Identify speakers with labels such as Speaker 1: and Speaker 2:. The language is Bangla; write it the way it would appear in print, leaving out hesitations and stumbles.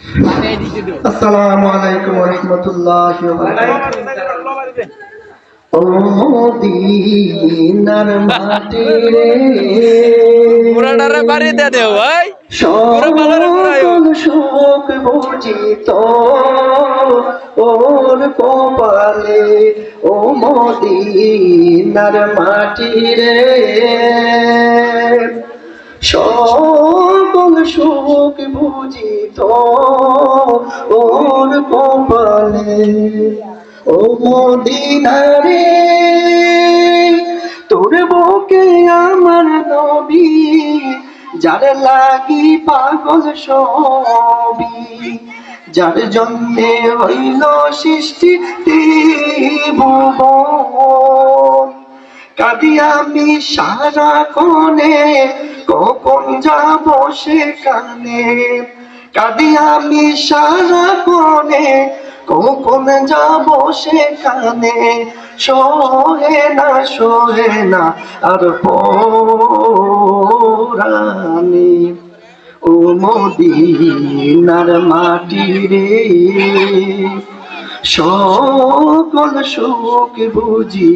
Speaker 1: আসসালামু আলাইকুম ওয়া রাহমাতুল্লাহি ওয়া বারাকাতুহু। ও মদিনার মাটি রে,
Speaker 2: পুরাটারে বাড়ি দে দেও ভাই, পুরো পালারে পুরাইও।
Speaker 1: সকল সুখ বুঝিত ওর কপালে। ও মদিনার মাটি রে, সকল সুখ বুঝিত ওর কপালে। ও মদিনারে, তোর বুকে আমার নবী, যার লাগি পাগল সবই, যার জন্যে হইল সৃষ্টি ভুবন। কাঁদি আমি সারা কোণে, কখন যাব সেখানে। কাঁদি আমি সারা কোণে, কখন যাব সেখানে। সহে না আর পরাণে। ও মদিনার মাটি রে, সকল সুখ বুঝি